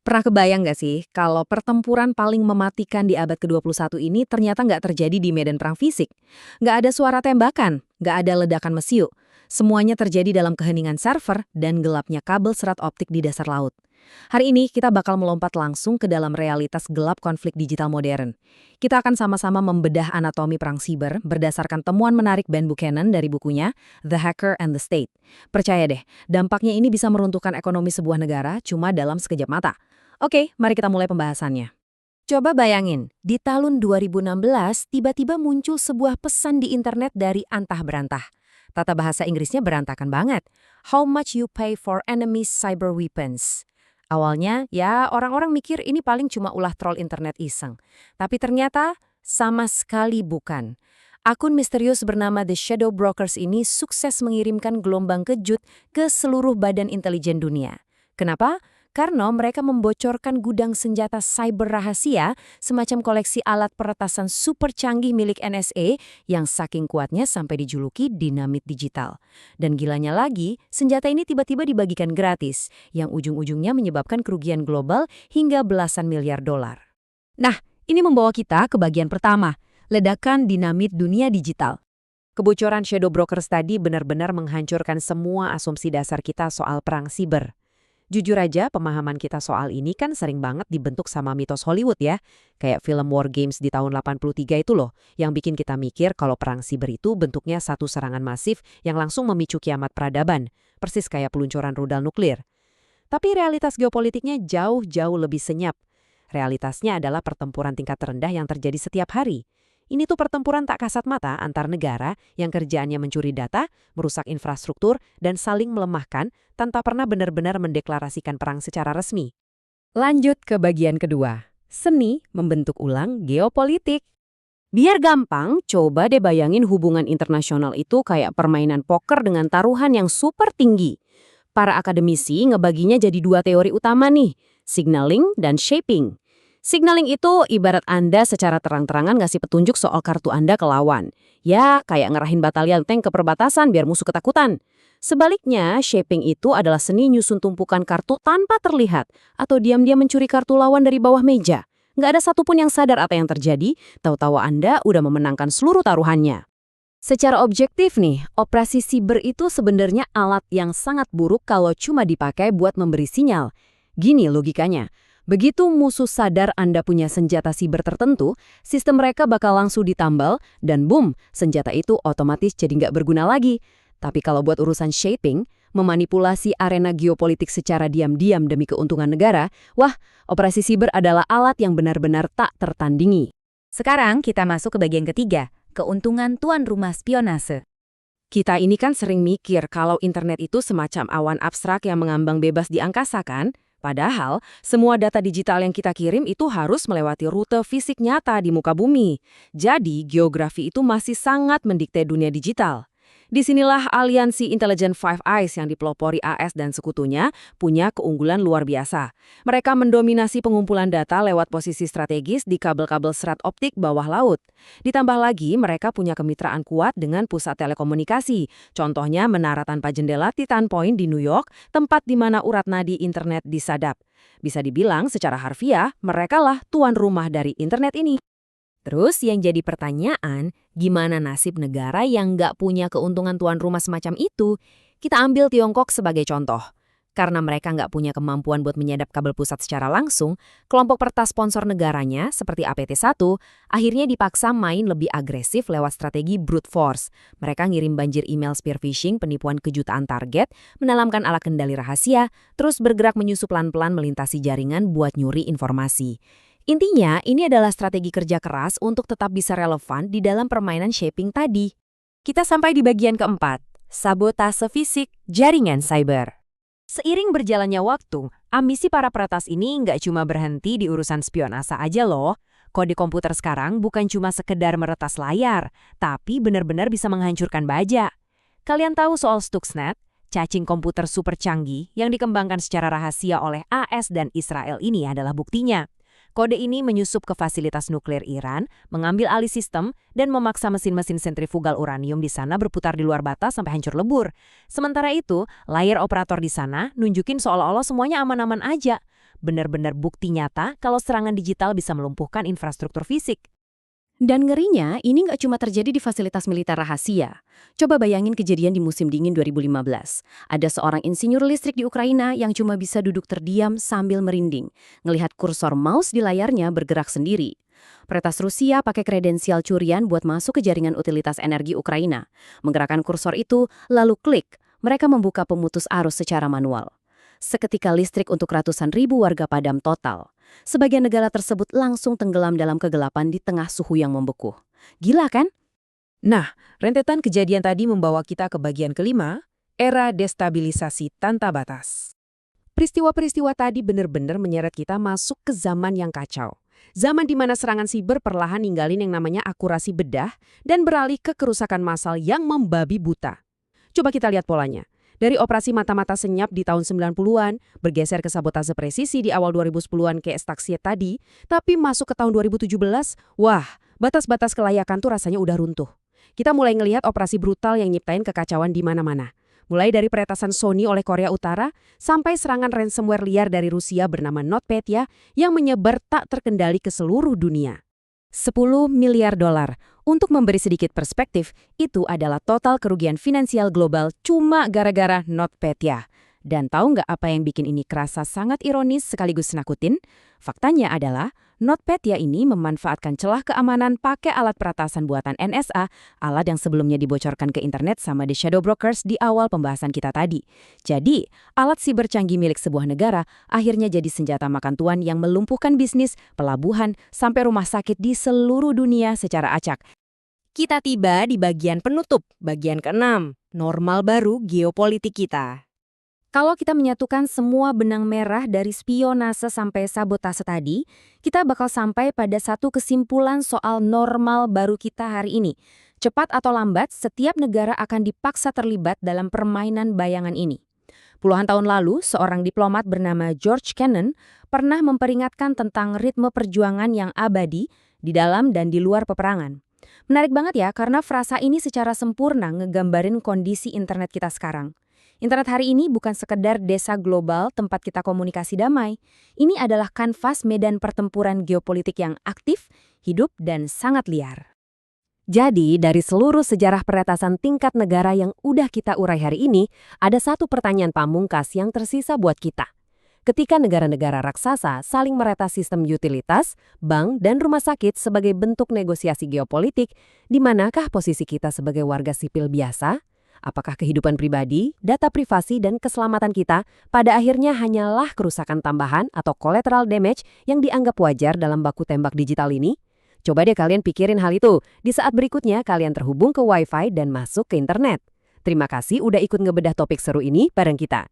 Pernah kebayang nggak sih kalau pertempuran paling mematikan di abad ke-21 ini ternyata nggak terjadi di medan perang fisik? Nggak ada suara tembakan, nggak ada ledakan mesiu. Semuanya terjadi dalam keheningan server dan gelapnya kabel serat optik di dasar laut. Hari ini kita bakal melompat langsung ke dalam realitas gelap konflik digital modern. Kita akan sama-sama membedah anatomi perang siber berdasarkan temuan menarik Ben Buchanan dari bukunya The Hacker and the State. Percaya deh, dampaknya ini bisa meruntuhkan ekonomi sebuah negara cuma dalam sekejap mata. Oke, mari kita mulai pembahasannya. Coba bayangin, di tahun 2016 tiba-tiba muncul sebuah pesan di internet dari antah berantah. Tata bahasa Inggrisnya berantakan banget. How much you pay for enemy's cyber weapons? Awalnya, ya orang-orang mikir ini paling cuma ulah troll internet iseng. Tapi ternyata sama sekali bukan. Akun misterius bernama The Shadow Brokers ini sukses mengirimkan gelombang kejut ke seluruh badan intelijen dunia. Kenapa? Karena mereka membocorkan gudang senjata cyber rahasia, semacam koleksi alat peretasan super canggih milik NSA yang saking kuatnya sampai dijuluki dinamit digital. Dan gilanya lagi, senjata ini tiba-tiba dibagikan gratis, yang ujung-ujungnya menyebabkan kerugian global hingga belasan miliar dolar. Nah, ini membawa kita ke bagian pertama, ledakan dinamit dunia digital. Kebocoran Shadow Brokers tadi benar-benar menghancurkan semua asumsi dasar kita soal perang siber. Jujur aja, pemahaman kita soal ini kan sering banget dibentuk sama mitos Hollywood ya. Kayak film War Games di tahun 83 itu loh, yang bikin kita mikir kalau perang siber itu bentuknya satu serangan masif yang langsung memicu kiamat peradaban, persis kayak peluncuran rudal nuklir. Tapi realitas geopolitiknya jauh-jauh lebih senyap. Realitasnya adalah pertempuran tingkat rendah yang terjadi setiap hari. Ini tuh pertempuran tak kasat mata antar negara yang kerjaannya mencuri data, merusak infrastruktur, dan saling melemahkan tanpa pernah benar-benar mendeklarasikan perang secara resmi. Lanjut ke bagian kedua, seni membentuk ulang geopolitik. Biar gampang, coba deh bayangin hubungan internasional itu kayak permainan poker dengan taruhan yang super tinggi. Para akademisi ngebaginya jadi dua teori utama nih, signaling dan shaping. Signaling itu ibarat Anda secara terang-terangan ngasih petunjuk soal kartu Anda ke lawan. Ya, kayak ngerahin batalion tank ke perbatasan biar musuh ketakutan. Sebaliknya, shaping itu adalah seni nyusun tumpukan kartu tanpa terlihat atau diam-diam mencuri kartu lawan dari bawah meja. Nggak ada satupun yang sadar apa yang terjadi, tahu-tahu Anda udah memenangkan seluruh taruhannya. Secara objektif nih, operasi siber itu sebenarnya alat yang sangat buruk kalau cuma dipakai buat memberi sinyal. Gini logikanya. Begitu musuh sadar Anda punya senjata siber tertentu, sistem mereka bakal langsung ditambal, dan boom, senjata itu otomatis jadi nggak berguna lagi. Tapi kalau buat urusan shaping, memanipulasi arena geopolitik secara diam-diam demi keuntungan negara, wah, operasi siber adalah alat yang benar-benar tak tertandingi. Sekarang kita masuk ke bagian ketiga, keuntungan tuan rumah spionase. Kita ini kan sering mikir kalau internet itu semacam awan abstrak yang mengambang bebas di angkasa kan? Padahal, semua data digital yang kita kirim itu harus melewati rute fisik nyata di muka bumi. Jadi, geografi itu masih sangat mendikte dunia digital. Disinilah aliansi intelijen Five Eyes yang dipelopori AS dan sekutunya punya keunggulan luar biasa. Mereka mendominasi pengumpulan data lewat posisi strategis di kabel-kabel serat optik bawah laut. Ditambah lagi, mereka punya kemitraan kuat dengan pusat telekomunikasi. Contohnya menara tanpa jendela Titan Point di New York, tempat di mana urat nadi internet disadap. Bisa dibilang secara harfiah, merekalah tuan rumah dari internet ini. Terus yang jadi pertanyaan, gimana nasib negara yang nggak punya keuntungan tuan rumah semacam itu? Kita ambil Tiongkok sebagai contoh. Karena mereka nggak punya kemampuan buat menyadap kabel pusat secara langsung, kelompok pertas sponsor negaranya, seperti APT1, akhirnya dipaksa main lebih agresif lewat strategi brute force. Mereka ngirim banjir email spear phishing, penipuan kejutaan target, menalamkan alat kendali rahasia, terus bergerak menyusup pelan-pelan melintasi jaringan buat nyuri informasi. Intinya, ini adalah strategi kerja keras untuk tetap bisa relevan di dalam permainan shaping tadi. Kita sampai di bagian keempat, sabotase fisik jaringan cyber. Seiring berjalannya waktu, ambisi para peretas ini nggak cuma berhenti di urusan spionase aja loh. Kode komputer sekarang bukan cuma sekedar meretas layar, tapi benar-benar bisa menghancurkan baja. Kalian tahu soal Stuxnet, cacing komputer super canggih yang dikembangkan secara rahasia oleh AS dan Israel ini adalah buktinya. Kode ini menyusup ke fasilitas nuklir Iran, mengambil alih sistem, dan memaksa mesin-mesin sentrifugal uranium di sana berputar di luar batas sampai hancur lebur. Sementara itu, layar operator di sana nunjukin seolah-olah semuanya aman-aman aja. benar-benar bukti nyata kalau serangan digital bisa melumpuhkan infrastruktur fisik. Dan ngerinya, ini nggak cuma terjadi di fasilitas militer rahasia. Coba bayangin kejadian di musim dingin 2015. Ada seorang insinyur listrik di Ukraina yang cuma bisa duduk terdiam sambil merinding, ngelihat kursor mouse di layarnya bergerak sendiri. Peretas Rusia pakai kredensial curian buat masuk ke jaringan utilitas energi Ukraina. Menggerakkan kursor itu, lalu klik, mereka membuka pemutus arus secara manual. Seketika listrik untuk ratusan ribu warga padam total. Sebagian negara tersebut langsung tenggelam dalam kegelapan di tengah suhu yang membeku. Gila kan? Nah, rentetan kejadian tadi membawa kita ke bagian kelima, era destabilisasi tanpa batas. Peristiwa-peristiwa tadi benar-benar menyeret kita masuk ke zaman yang kacau. Zaman di mana serangan siber perlahan ninggalin yang namanya akurasi bedah dan beralih ke kerusakan massal yang membabi buta. Coba kita lihat polanya. Dari operasi mata-mata senyap di tahun 90-an, bergeser ke sabotase presisi di awal 2010-an kayak Stuxnet tadi, tapi masuk ke tahun 2017, wah, batas-batas kelayakan tuh rasanya udah runtuh. Kita mulai ngelihat operasi brutal yang nyiptain kekacauan di mana-mana. Mulai dari peretasan Sony oleh Korea Utara, sampai serangan ransomware liar dari Rusia bernama NotPetya yang menyebar tak terkendali ke seluruh dunia. 10 miliar dolar. Untuk memberi sedikit perspektif, itu adalah total kerugian finansial global cuma gara-gara NotPetya. Dan tahu nggak apa yang bikin ini kerasa sangat ironis sekaligus nakutin? Faktanya adalah, NotPetya ini memanfaatkan celah keamanan pakai alat peretasan buatan NSA, alat yang sebelumnya dibocorkan ke internet sama The Shadow Brokers di awal pembahasan kita tadi. Jadi, alat siber canggih milik sebuah negara akhirnya jadi senjata makan tuan yang melumpuhkan bisnis, pelabuhan, sampai rumah sakit di seluruh dunia secara acak. Kita tiba di bagian penutup, bagian ke-6, normal baru geopolitik kita. Kalau kita menyatukan semua benang merah dari spionase sampai sabotase tadi, kita bakal sampai pada satu kesimpulan soal normal baru kita hari ini. Cepat atau lambat, setiap negara akan dipaksa terlibat dalam permainan bayangan ini. Puluhan tahun lalu, seorang diplomat bernama George Kennan pernah memperingatkan tentang ritme perjuangan yang abadi di dalam dan di luar peperangan. Menarik banget ya, karena frasa ini secara sempurna ngegambarin kondisi internet kita sekarang. Internet hari ini bukan sekedar desa global tempat kita komunikasi damai. Ini adalah kanvas medan pertempuran geopolitik yang aktif, hidup, dan sangat liar. Jadi, dari seluruh sejarah peretasan tingkat negara yang udah kita urai hari ini, ada satu pertanyaan pamungkas yang tersisa buat kita. Ketika negara-negara raksasa saling meretas sistem utilitas, bank, dan rumah sakit sebagai bentuk negosiasi geopolitik, di manakah posisi kita sebagai warga sipil biasa? Apakah kehidupan pribadi, data privasi, dan keselamatan kita pada akhirnya hanyalah kerusakan tambahan atau collateral damage yang dianggap wajar dalam baku tembak digital ini? Coba deh kalian pikirin hal itu. Di saat berikutnya kalian terhubung ke Wi-Fi dan masuk ke internet. Terima kasih udah ikut ngebedah topik seru ini bareng kita.